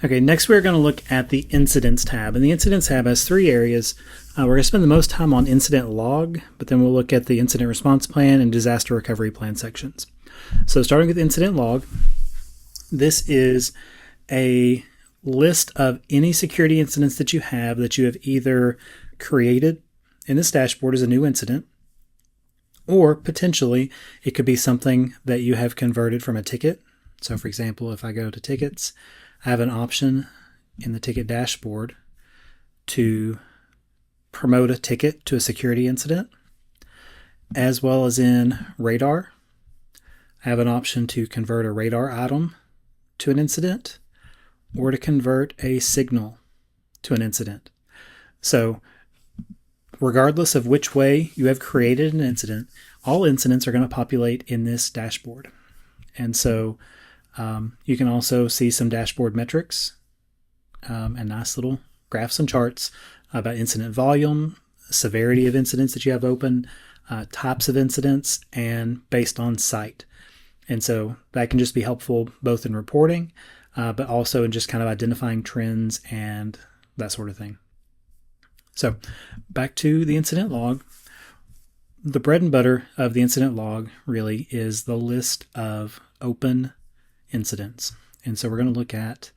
Okay, next we're going to look at the Incidents tab. And the Incidents tab has three areas. We're going to spend the most time on Incident Log, but then we'll look at the Incident Response Plan and Disaster Recovery Plan sections. So starting with Incident Log, this is a list of any security incidents that you have either created in this dashboard as a new incident, or potentially it could be something that you have converted from a ticket. So for example, if I go to tickets, I have an option in the ticket dashboard to promote a ticket to a security incident, as well as in radar. I have an option to convert a radar item to an incident or to convert a signal to an incident. So regardless of which way you have created an incident, all incidents are going to populate in this dashboard. And so you can also see some dashboard metrics and nice little graphs and charts about incident volume, severity of incidents that you have open, types of incidents, and based on site. And so that can just be helpful both in reporting, but also in just kind of identifying trends and that sort of thing. So back to the incident log. The bread and butter of the incident log really is the list of open incidents. And so we're going to look at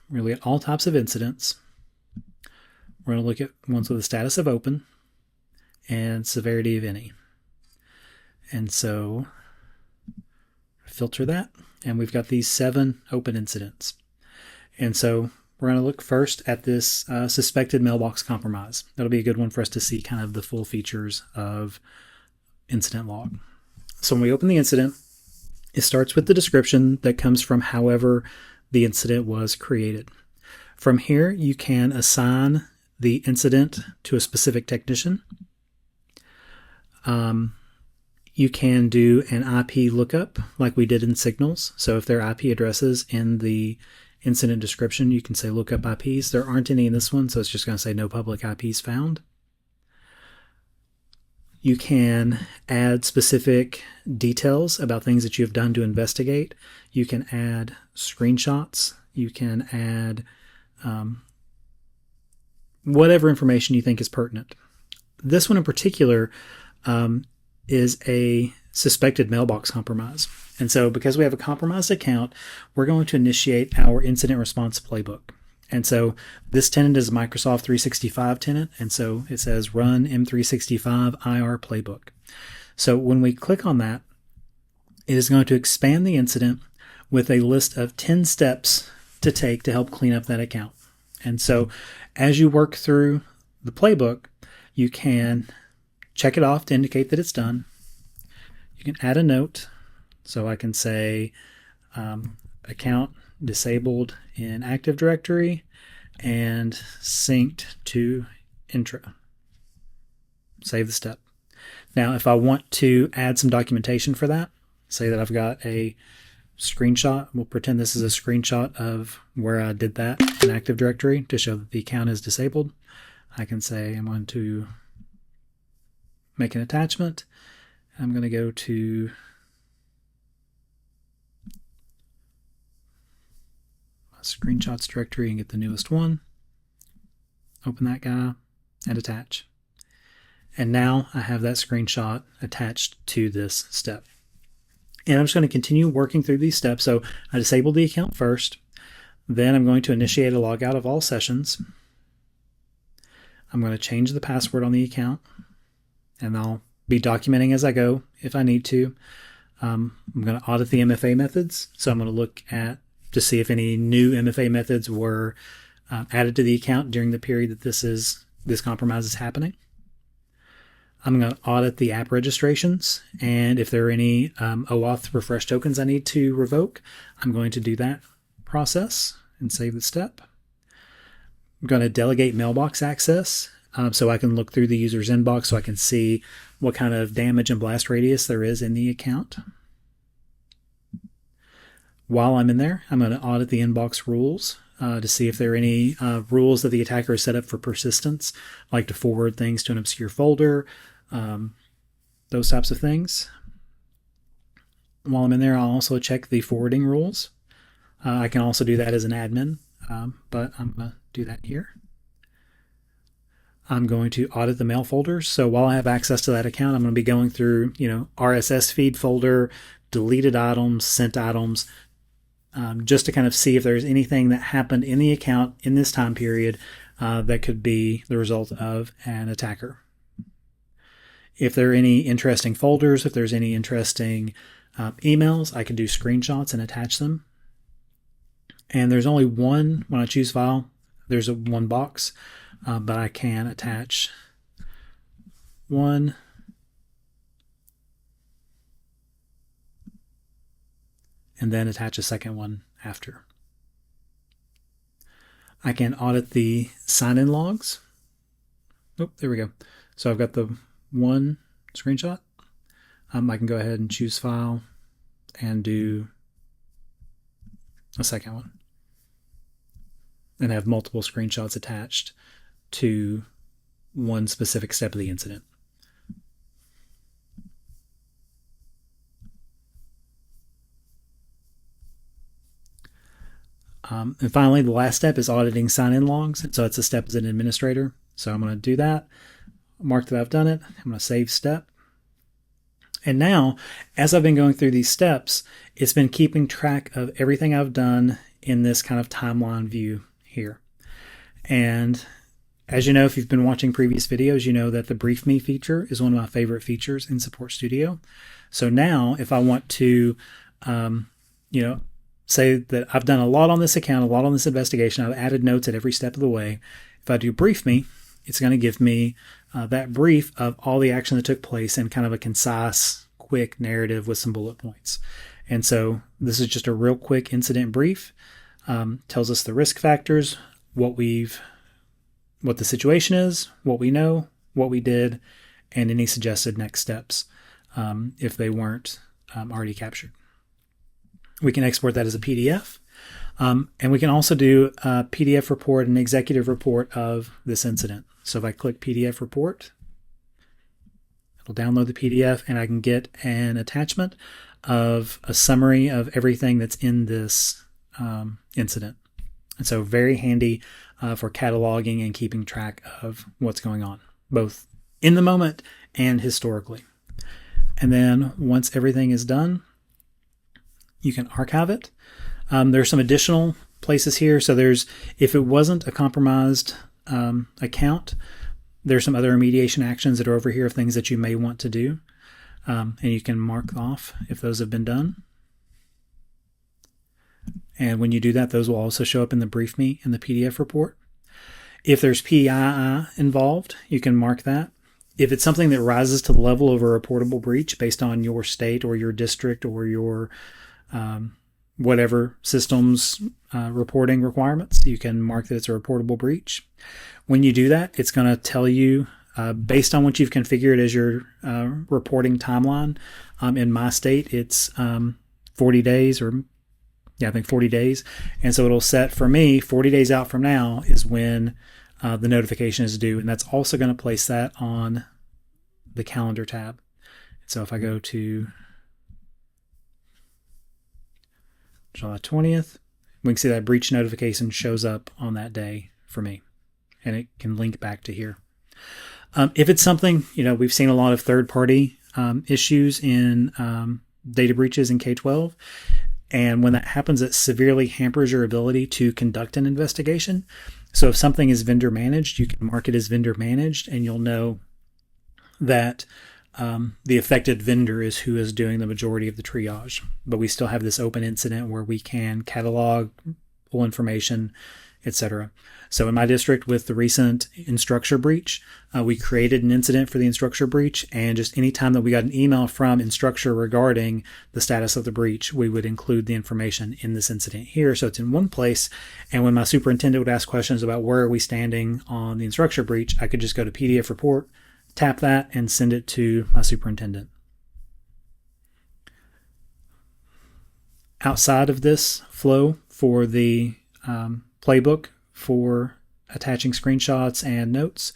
really at all types of incidents. We're going to look at ones with a status of open and severity of any. And so filter that, and we've got these 7 open incidents. And so we're going to look first at this suspected mailbox compromise. That'll be a good one for us to see kind of the full features of incident log. So when we open the incident, it starts with the description that comes from however the incident was created. From here, you can assign the incident to a specific technician. You can do an IP lookup like we did in Signals. So if there are IP addresses in the incident description, you can say lookup IPs. There aren't any in this one, so it's just going to say no public IPs found. You can add specific details about things that you've done to investigate. You can add screenshots. You can add whatever information you think is pertinent. This one in particular is a suspected mailbox compromise. And so because we have a compromised account, we're going to initiate our incident response playbook. And so this tenant is a Microsoft 365 tenant. And so it says run M365 IR playbook. So when we click on that, it is going to expand the incident with a list of 10 steps to take to help clean up that account. And so as you work through the playbook, you can check it off to indicate that it's done. You can add a note. So I can say account disabled in Active Directory and synced to Intra. Save the step. Now, if I want to add some documentation for that, say that I've got a screenshot. We'll pretend this is a screenshot of where I did that in Active Directory to show that the account is disabled. I can say I'm going to make an attachment. I'm going to go to my screenshots directory and get the newest one. Open that guy and attach. And now I have that screenshot attached to this step. And I'm just going to continue working through these steps. So I disabled the account first. Then I'm going to initiate a logout of all sessions. I'm going to change the password on the account. And I'll be documenting as I go if I need to. I'm going to audit the MFA methods. So I'm going to look at to see if any new MFA methods were added to the account during the period that this compromise is happening. I'm going to audit the app registrations, and if there are any OAuth refresh tokens I need to revoke, I'm going to do that process and save the step. I'm going to delegate mailbox access so I can look through the user's inbox so I can see what kind of damage and blast radius there is in the account. While I'm in there, I'm going to audit the inbox rules to see if there are any rules that the attacker has set up for persistence, like to forward things to an obscure folder, those types of things. While I'm in there, I'll also check the forwarding rules. I can also do that as an admin, but I'm going to do that here. I'm going to audit the mail folders. So while I have access to that account, I'm going to be going through, RSS feed folder, deleted items, sent items, just to kind of see if there's anything that happened in the account in this time period that could be the result of an attacker. If there are any interesting folders, if there's any interesting emails, I can do screenshots and attach them. And there's only one, when I choose file, there's one box, but I can attach one. And then attach a second one after. I can audit the sign-in logs. Oh, there we go. So I've got the one screenshot. I can go ahead and choose file and do a second one. And have multiple screenshots attached to one specific step of the incident. And finally, the last step is auditing sign-in logs. So it's a step as an administrator. So I'm going to do that. Mark that I've done it. I'm going to save step. And now, as I've been going through these steps, it's been keeping track of everything I've done in this kind of timeline view here. And as you know, if you've been watching previous videos, you know that the Brief Me feature is one of my favorite features in Support Studio. So now, if I want to, say that I've done a lot on this account, a lot on this investigation, I've added notes at every step of the way. If I do Brief Me, it's going to give me that brief of all the action that took place in kind of a concise, quick narrative with some bullet points. And so this is just a real quick incident brief. Tells us the risk factors, what the situation is, what we know, what we did, and any suggested next steps if they weren't already captured. We can export that as a PDF. And we can also do a PDF report, an executive report of this incident. So if I click PDF report, it'll download the PDF and I can get an attachment of a summary of everything that's in this incident. And so very handy for cataloging and keeping track of what's going on, both in the moment and historically. And then once everything is done, you can archive it. There's some additional places here. So if it wasn't a compromised account, there's some other remediation actions that are over here of things that you may want to do. And you can mark off if those have been done. And when you do that, those will also show up in the Brief Me in the PDF report. If there's PII involved, you can mark that. If it's something that rises to the level of a reportable breach based on your state or your district or your whatever systems reporting requirements, you can mark that it's a reportable breach. When you do that, it's going to tell you, based on what you've configured as your reporting timeline. In my state, it's 40 days I think 40 days. And so it'll set for me 40 days out from now is when the notification is due. And that's also going to place that on the calendar tab. So if I go to July 20th, we can see that breach notification shows up on that day for me. And it can link back to here. If it's something, we've seen a lot of third-party issues in data breaches in K-12. And when that happens, it severely hampers your ability to conduct an investigation. So if something is vendor managed, you can mark it as vendor managed, and you'll know that the affected vendor is who is doing the majority of the triage. But we still have this open incident where we can catalog, pull information, etc. So in my district with the recent Instructure breach, we created an incident for the Instructure breach, and just any time that we got an email from Instructure regarding the status of the breach, we would include the information in this incident here. So it's in one place, and when my superintendent would ask questions about where are we standing on the Instructure breach, I could just go to PDF report, tap that, and send it to my superintendent. Outside of this flow for the playbook for attaching screenshots and notes,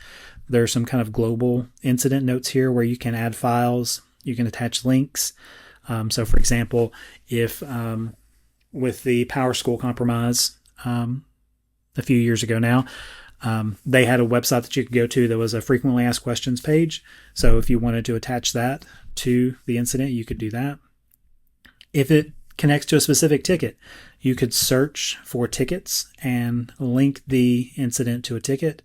there's some kind of global incident notes here where you can add files, you can attach links. So for example, if with the Power School compromise a few years ago now. They had a website that you could go to that was a frequently asked questions page. So if you wanted to attach that to the incident, you could do that. If it connects to a specific ticket, you could search for tickets and link the incident to a ticket.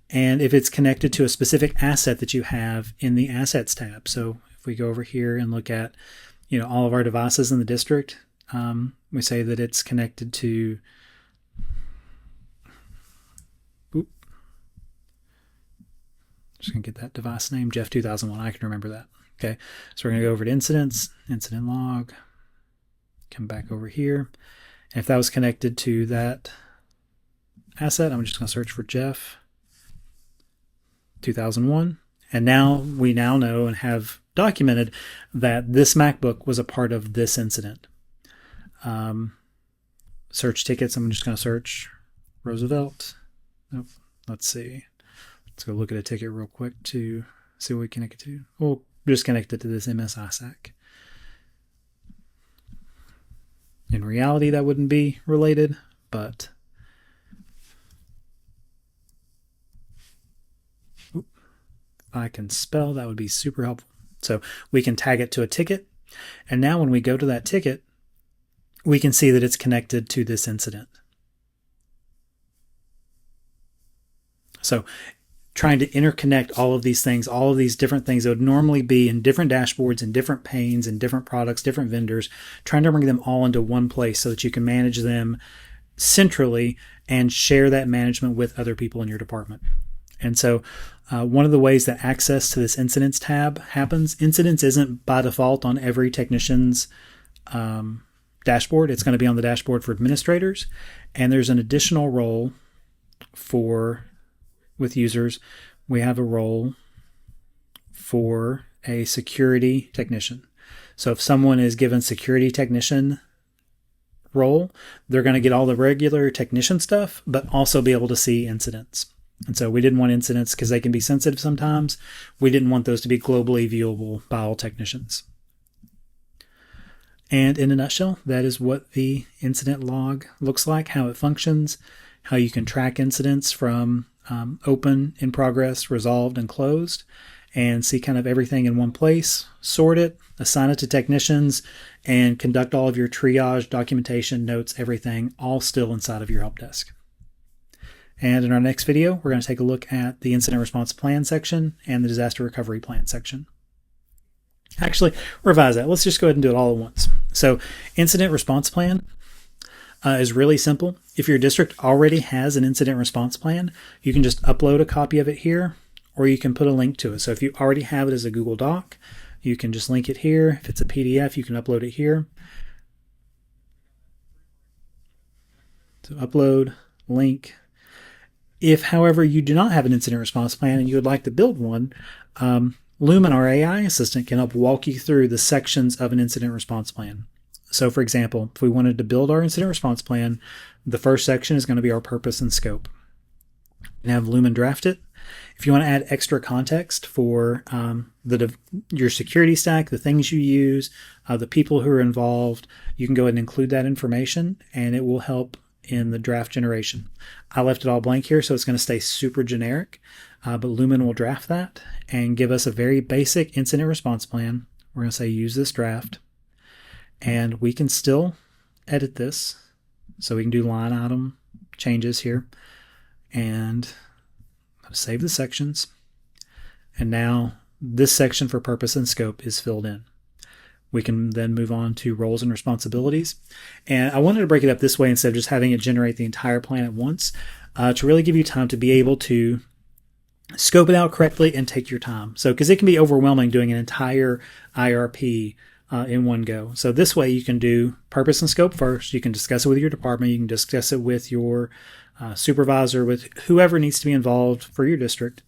And if it's connected to a specific asset that you have in the Assets tab. So if we go over here and look at, all of our devices in the district, we say that it's connected to, just going to get that device name, Jeff 2001. I can remember that. Okay, so we're going to go over to incidents, incident log, come back over here. And if that was connected to that asset, I'm just going to search for Jeff 2001. And now we know and have documented that this MacBook was a part of this incident. Search tickets. I'm just going to search Roosevelt. Nope. Let's see. Let's go look at a ticket real quick to see what we connect it to. We'll just connect it to this MSISAC. In reality, that wouldn't be related, but if I can spell, that would be super helpful. So we can tag it to a ticket. And now when we go to that ticket, we can see that it's connected to this incident. So trying to interconnect all of these things, all of these different things that would normally be in different dashboards and different panes and different products, different vendors, trying to bring them all into one place so that you can manage them centrally and share that management with other people in your department. And so one of the ways that access to this incidents tab happens, incidents isn't by default on every technician's dashboard. It's going to be on the dashboard for administrators. And there's an additional role with users. We have a role for a security technician. So if someone is given security technician role, they're going to get all the regular technician stuff, but also be able to see incidents. And so we didn't want incidents because they can be sensitive sometimes. We didn't want those to be globally viewable by all technicians. And in a nutshell, that is what the incident log looks like, how it functions, how you can track incidents from open, in progress, resolved, and closed, and see kind of everything in one place, sort it, assign it to technicians, and conduct all of your triage, documentation, notes, everything, all still inside of your help desk. And in our next video, we're going to take a look at the incident response plan section and the disaster recovery plan section. Actually, revise that. Let's just go ahead and do it all at once. So incident response plan is really simple. If your district already has an incident response plan, you can just upload a copy of it here, or you can put a link to it. So if you already have it as a Google Doc, you can just link it here. If it's a PDF, you can upload it here. So upload, link. If, however, you do not have an incident response plan and you would like to build one, Lumen, our AI assistant, can help walk you through the sections of an incident response plan. So, for example, if we wanted to build our incident response plan, the first section is going to be our purpose and scope. And have Lumen draft it. If you want to add extra context for your security stack, the things you use, the people who are involved, you can go ahead and include that information, and it will help in the draft generation. I left it all blank here, so it's going to stay super generic, but Lumen will draft that and give us a very basic incident response plan. We're going to say use this draft, and we can still edit this. So we can do line item changes here, and save the sections. And now this section for purpose and scope is filled in. We can then move on to roles and responsibilities. And I wanted to break it up this way instead of just having it generate the entire plan at once, to really give you time to be able to scope it out correctly and take your time. So, because it can be overwhelming doing an entire IRP in one go. So this way you can do purpose and scope first. You can discuss it with your department. You can discuss it with your supervisor, with whoever needs to be involved for your district.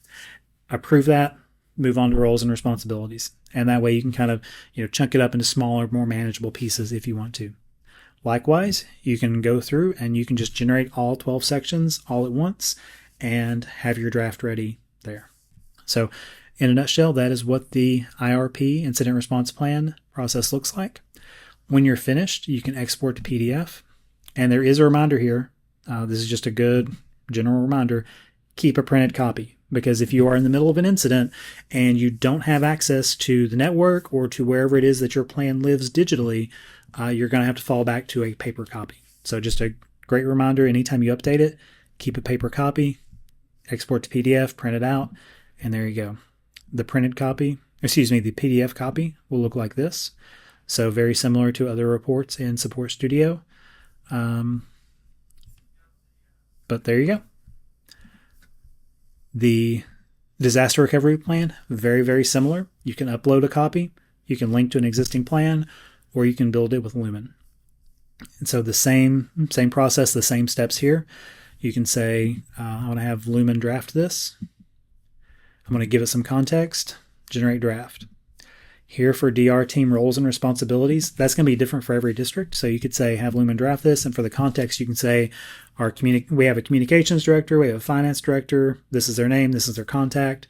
Approve that, move on to roles and responsibilities. And that way you can kind of, chunk it up into smaller, more manageable pieces if you want to. Likewise, you can go through and you can just generate all 12 sections all at once and have your draft ready there. So in a nutshell, that is what the IRP, Incident Response Plan process looks like. When you're finished, you can export to PDF. And there is a reminder here. This is just a good general reminder. Keep a printed copy, because if you are in the middle of an incident and you don't have access to the network or to wherever it is that your plan lives digitally, you're going to have to fall back to a paper copy. So just a great reminder, anytime you update it, keep a paper copy, export to PDF, print it out, and there you go. The PDF copy will look like this. So very similar to other reports in Support Studio. But there you go. The disaster recovery plan, very, very similar. You can upload a copy, you can link to an existing plan, or you can build it with Lumen. And so the same process, the same steps here. You can say, I want to have Lumen draft this. I'm going to give it some context, generate draft. Here for DR team roles and responsibilities, that's going to be different for every district. So you could say, have Lumen draft this. And for the context, you can say, we have a communications director, we have a finance director, this is their name, this is their contact,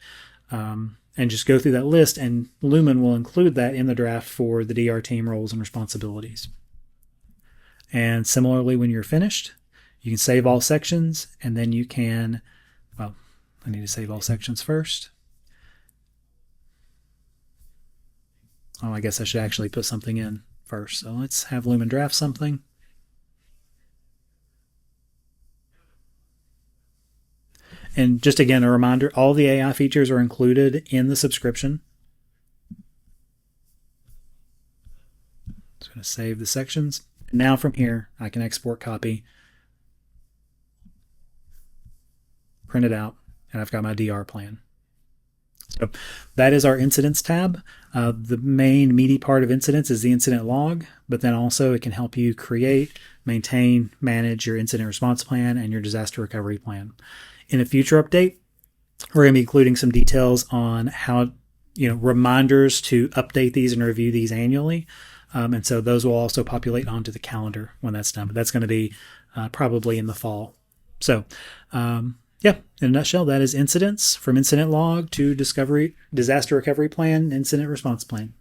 and just go through that list. And Lumen will include that in the draft for the DR team roles and responsibilities. And similarly, when you're finished, you can save all sections, and then you can, well, I need to save all sections first. Oh, I guess I should actually put something in first. So let's have Lumen draft something. And just again, a reminder, all the AI features are included in the subscription. Just going to save the sections. And now from here, I can export copy, print it out, and I've got my DR plan. So that is our incidents tab. The main meaty part of incidents is the incident log, but then also it can help you create, maintain, manage your incident response plan and your disaster recovery plan. In a future update, we're going to be including some details on how, reminders to update these and review these annually. And so those will also populate onto the calendar when that's done, but that's going to be probably in the fall. So, yeah, in a nutshell, that is incidents, from incident log to disaster recovery plan, incident response plan.